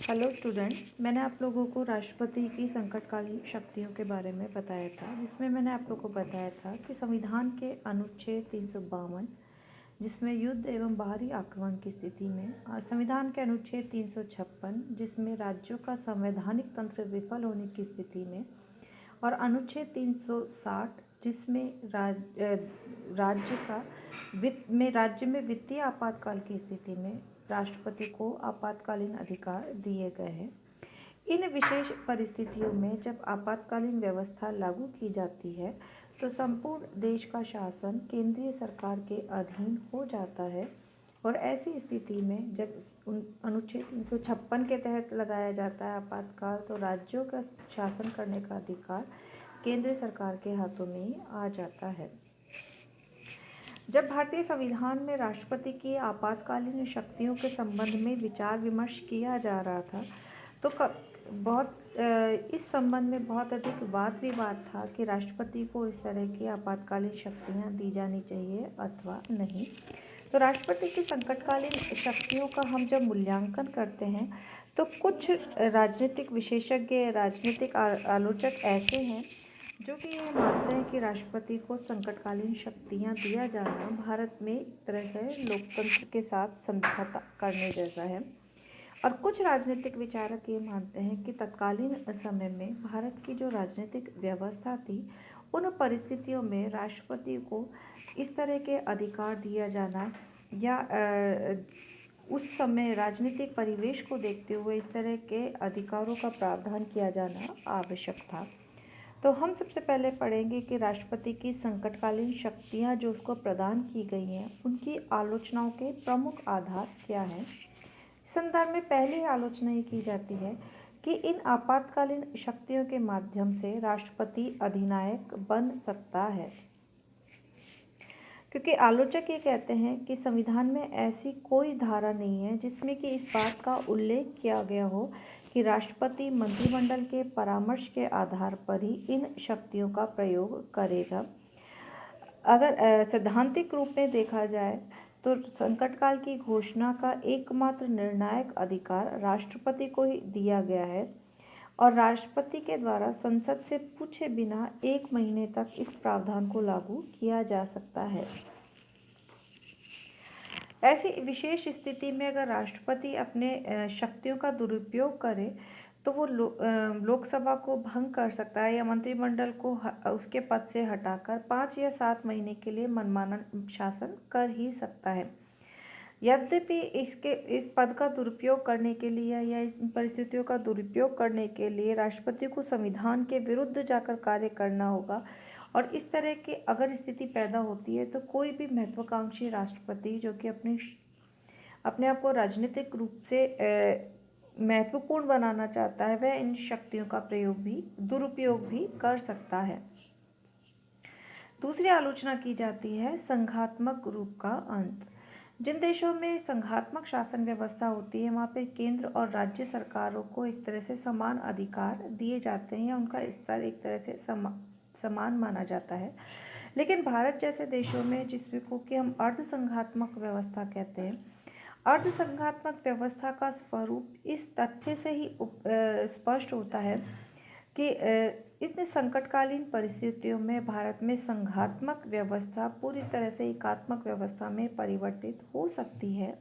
Hello students, मैंने आप लोगों को राष्ट्रपति की संकटकालीन शक्तियों के बारे में बताया था, जिसमें मैंने आप लोगों को बताया था कि संविधान के अनुच्छेद 352 जिसमें युद्ध एवं बाहरी आक्रमण की स्थिति में, और संविधान के अनुच्छेद 356 जिसमें राज्यों का संवैधानिक तंत्र विफल होने की स्थिति में, और अनुच्छेद 360 जिसमें राज्य में वित्तीय आपातकाल की स्थिति में राष्ट्रपति को आपातकालीन अधिकार दिए गए हैं। इन विशेष परिस्थितियों में जब आपातकालीन व्यवस्था लागू की जाती है तो संपूर्ण देश का शासन केंद्रीय सरकार के अधीन हो जाता है, और ऐसी स्थिति में जब अनुच्छेद 356 के तहत लगाया जाता है आपातकाल, तो राज्यों का शासन करने का अधिकार केंद्र सरकार के हाथों में ही आ जाता है। जब भारतीय संविधान में राष्ट्रपति की आपातकालीन शक्तियों के संबंध में विचार विमर्श किया जा रहा था तो इस संबंध में बहुत अधिक वाद विवाद था कि राष्ट्रपति को इस तरह की आपातकालीन शक्तियां दी जानी चाहिए अथवा नहीं। तो राष्ट्रपति की संकटकालीन शक्तियों का हम जब मूल्यांकन करते हैं तो कुछ राजनीतिक विशेषज्ञ, राजनीतिक आलोचक ऐसे हैं जो कि ये मानते हैं कि राष्ट्रपति को संकटकालीन शक्तियां दिया जाना भारत में एक तरह से लोकतंत्र के साथ समझौता करने जैसा है। और कुछ राजनीतिक विचारक ये मानते हैं कि तत्कालीन समय में भारत की जो राजनीतिक व्यवस्था थी, उन परिस्थितियों में राष्ट्रपति को इस तरह के अधिकार दिया जाना या उस समय राजनीतिक परिवेश को देखते हुए इस तरह के अधिकारों का प्रावधान किया जाना आवश्यक था। तो हम सबसे पहले पढ़ेंगे कि राष्ट्रपति की संकटकालीन शक्तियां जो उसको प्रदान की गई हैं, उनकी आलोचनाओं के प्रमुख आधार क्या हैं। इस संदर्भ में पहली आलोचना ये की जाती है कि इन आपातकालीन शक्तियों के माध्यम से राष्ट्रपति अधिनायक बन सकता है, क्योंकि आलोचक ये कहते हैं कि संविधान में ऐसी कोई धारा नहीं है जिसमें कि इस बात का उल्लेख किया गया हो कि राष्ट्रपति मंत्रिमंडल के परामर्श के आधार पर ही इन शक्तियों का प्रयोग करेगा। अगर सैद्धांतिक रूप में देखा जाए तो संकटकाल की घोषणा का एकमात्र निर्णायक अधिकार राष्ट्रपति को ही दिया गया है, और राष्ट्रपति के द्वारा संसद से पूछे बिना 1 महीने तक इस प्रावधान को लागू किया जा सकता है। ऐसी विशेष स्थिति में अगर राष्ट्रपति अपने शक्तियों का दुरुपयोग करे तो वो लोकसभा को भंग कर सकता है या मंत्रिमंडल को उसके पद से हटाकर 5 या 7 महीने के लिए मनमाना शासन कर ही सकता है। यद्यपि इस पद का दुरुपयोग करने के लिए या इस परिस्थितियों का दुरुपयोग करने के लिए राष्ट्रपति को संविधान के विरुद्ध जाकर कार्य करना होगा, और इस तरह की अगर स्थिति पैदा होती है तो कोई भी महत्वाकांक्षी राष्ट्रपति जो कि अपने आप को राजनीतिक रूप से महत्वपूर्ण बनाना चाहता है, वह इन शक्तियों का दुरुपयोग भी कर सकता है। दूसरी आलोचना की जाती है संघात्मक रूप का अंत। जिन देशों में संघात्मक शासन व्यवस्था होती है, वहाँ पे केंद्र और राज्य सरकारों को एक तरह से समान अधिकार दिए जाते हैं या उनका स्तर एक तरह से समान माना जाता है। लेकिन भारत जैसे देशों में, जिसमें को कि हम अर्ध संघात्मक व्यवस्था कहते हैं, अर्ध संघात्मक व्यवस्था का स्वरूप इस तथ्य से ही स्पष्ट होता है कि इतने संकटकालीन परिस्थितियों में भारत में संघात्मक व्यवस्था पूरी तरह से एकात्मक व्यवस्था में परिवर्तित हो सकती है,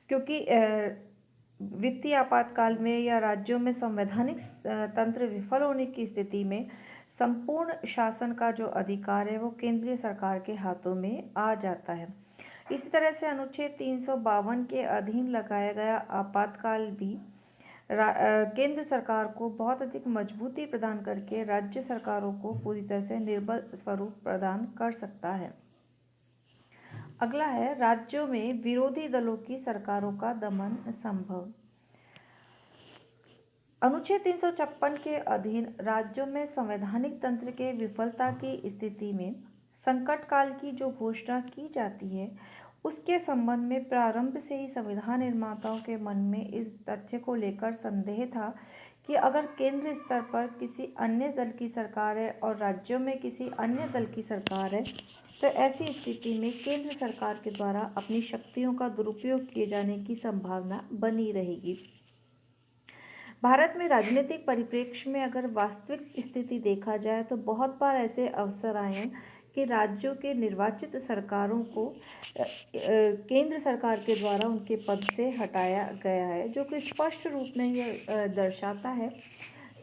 क्योंकि वित्तीय आपातकाल में या राज्यों में संवैधानिक तंत्र विफल होने की स्थिति में संपूर्ण शासन का जो अधिकार है वो केंद्रीय सरकार के हाथों में आ जाता है। इसी तरह से अनुच्छेद 352 के अधीन लगाया गया आपातकाल भी केंद्र सरकार को बहुत अधिक मजबूती प्रदान करके राज्य सरकारों को पूरी तरह से निर्बल स्वरूप प्रदान कर सकता है। अगला है राज्यों में विरोधी दलों की सरकारों का दमन संभव। अनुच्छेद 356 के अधीन राज्यों में संवैधानिक तंत्र के विफलता की स्थिति में संकट काल की जो घोषणा की जाती है, उसके संबंध में प्रारंभ से ही संविधान निर्माताओं के मन में इस तथ्य को लेकर संदेह था कि अगर केंद्र स्तर पर किसी अन्य दल की सरकार है और राज्यों में किसी अन्य दल की सरकार है तो ऐसी स्थिति में केंद्र सरकार के द्वारा अपनी शक्तियों का दुरुपयोग किए जाने की संभावना बनी रहेगी। भारत में राजनीतिक परिप्रेक्ष्य में अगर वास्तविक स्थिति देखा जाए तो बहुत बार ऐसे अवसर आए हैं कि राज्यों के निर्वाचित सरकारों को केंद्र सरकार के द्वारा उनके पद से हटाया गया है, जो कि स्पष्ट रूप में यह दर्शाता है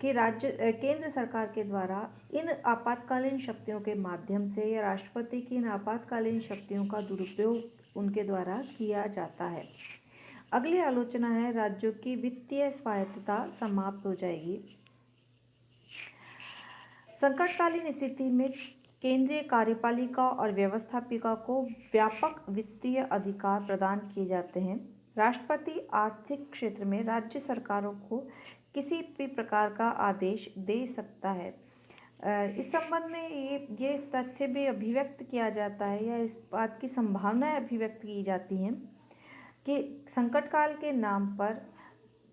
कि केंद्र सरकार के द्वारा इन आपातकालीन शक्तियों के माध्यम से या राष्ट्रपति की इन आपातकालीन शक्तियों का दुरुपयोग उनके द्वारा किया जाता है। अगली आलोचना है, राज्यों की वित्तीय स्वायत्तता समाप्त हो जाएगी। संकटकालीन स्थिति में केंद्रीय कार्यपालिका और व्यवस्थापिका को व्यापक वित्तीय अधिकार प्रदान किए जाते हैं। राष्ट्रपति आर्थिक क्षेत्र में राज्य सरकारों को किसी भी प्रकार का आदेश दे सकता है। इस संबंध में ये तथ्य भी अभिव्यक्त किया जाता है या इस बात की संभावनाएं अभिव्यक्त की जाती हैं कि संकटकाल के नाम पर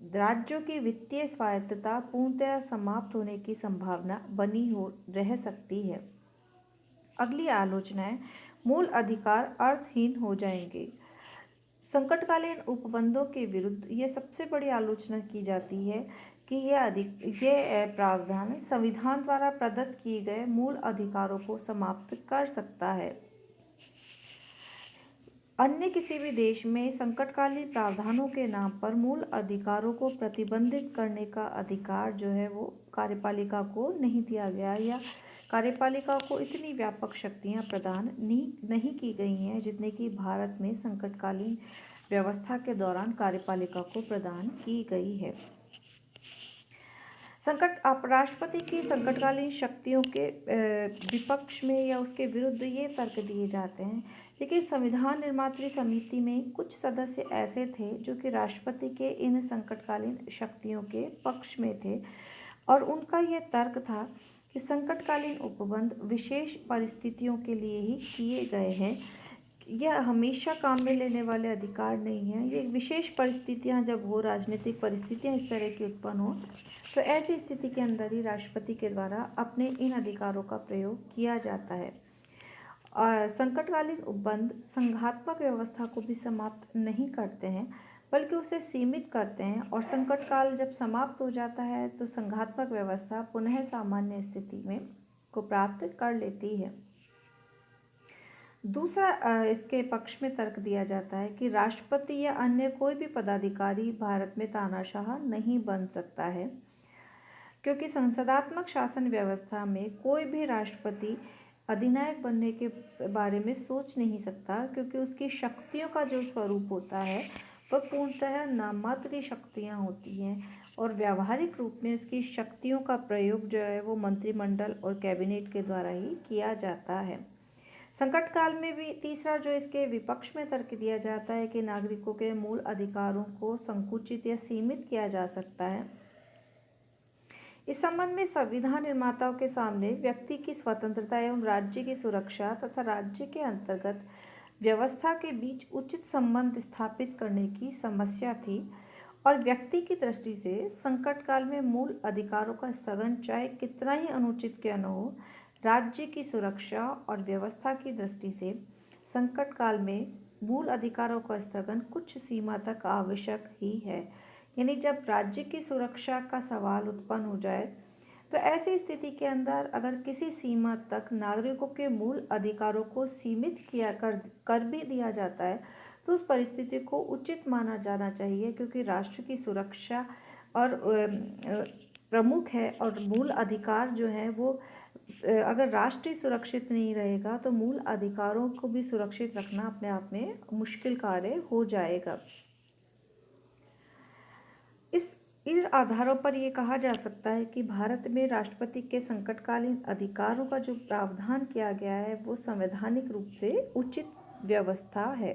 राज्यों की वित्तीय स्वायत्तता पूर्णतः समाप्त होने की संभावना बनी हो रह सकती है। अगली आलोचना है, मूल अधिकार अर्थहीन हो जाएंगे। संकटकालीन उपबंधों के विरुद्ध ये सबसे बड़ी आलोचना की जाती है कि ये प्रावधान संविधान द्वारा प्रदत्त किए गए मूल अधिकारों को समाप्त कर सकता है। अन्य किसी भी देश में संकटकालीन प्रावधानों के नाम पर मूल अधिकारों को प्रतिबंधित करने का अधिकार जो है वो कार्यपालिका को नहीं दिया गया, या कार्यपालिका को इतनी व्यापक शक्तियां प्रदान नहीं की गई हैं जितने कि भारत में संकटकालीन व्यवस्था के दौरान कार्यपालिका को प्रदान की गई है। राष्ट्रपति की संकटकालीन शक्तियों के विपक्ष में या उसके विरुद्ध ये तर्क दिए जाते हैं, लेकिन संविधान निर्मात्री समिति में कुछ सदस्य ऐसे थे जो कि राष्ट्रपति के इन संकटकालीन शक्तियों के पक्ष में थे, और उनका ये तर्क था कि संकटकालीन उपबंध विशेष परिस्थितियों के लिए ही किए गए हैं। यह हमेशा काम में लेने वाले अधिकार नहीं है। ये विशेष परिस्थितियां जब हो, राजनीतिक परिस्थितियां इस तरह की उत्पन्न हो, तो ऐसी स्थिति के अंदर ही राष्ट्रपति के द्वारा अपने इन अधिकारों का प्रयोग किया जाता है। संकटकालीन उपबंध संघात्मक व्यवस्था को भी समाप्त नहीं करते हैं, बल्कि उसे सीमित करते हैं, और संकट काल जब समाप्त हो जाता है तो संघात्मक व्यवस्था पुनः सामान्य स्थिति में को प्राप्त कर लेती है। दूसरा इसके पक्ष में तर्क दिया जाता है कि राष्ट्रपति या अन्य कोई भी पदाधिकारी भारत में तानाशाह नहीं बन सकता है, क्योंकि संसदात्मक शासन व्यवस्था में कोई भी राष्ट्रपति अधिनायक बनने के बारे में सोच नहीं सकता, क्योंकि उसकी शक्तियों का जो स्वरूप होता है वह पूर्णतः नाममात्र की शक्तियाँ होती हैं, और व्यावहारिक रूप में उसकी शक्तियों का प्रयोग जो है वो मंत्रिमंडल और कैबिनेट के द्वारा ही किया जाता है। संकट काल में भी तीसरा जो इसके विपक्ष में तर्क दिया जाता है कि नागरिकों के मूल अधिकारों को संकुचित या सीमित किया जा सकता है। इस संबंध में संविधान निर्माताओं के सामने व्यक्ति की स्वतंत्रता एवं राज्य की सुरक्षा तथा राज्य के अंतर्गत व्यवस्था के बीच उचित संबंध स्थापित करने की समस्या थी, और व्यक्ति की दृष्टि से संकट काल में मूल अधिकारों का स्थगन चाहे कितना ही अनुचित क्यों न हो, राज्य की सुरक्षा और व्यवस्था की दृष्टि से संकट काल में मूल अधिकारों का स्थगन कुछ सीमा तक आवश्यक ही है। यानी जब राज्य की सुरक्षा का सवाल उत्पन्न हो जाए, तो ऐसी स्थिति के अंदर अगर किसी सीमा तक नागरिकों के मूल अधिकारों को सीमित कर भी दिया जाता है, तो उस परिस्थिति को उचित माना जाना चाहिए, क्योंकि राष्ट्र की सुरक्षा और प्रमुख है, और मूल अधिकार जो है वो अगर राष्ट्र ही सुरक्षित नहीं रहेगा तो मूल अधिकारों को भी सुरक्षित रखना अपने आप में मुश्किल कार्य हो जाएगा। इन आधारों पर यह कहा जा सकता है कि भारत में राष्ट्रपति के संकटकालीन अधिकारों का जो प्रावधान किया गया है वो संवैधानिक रूप से उचित व्यवस्था है।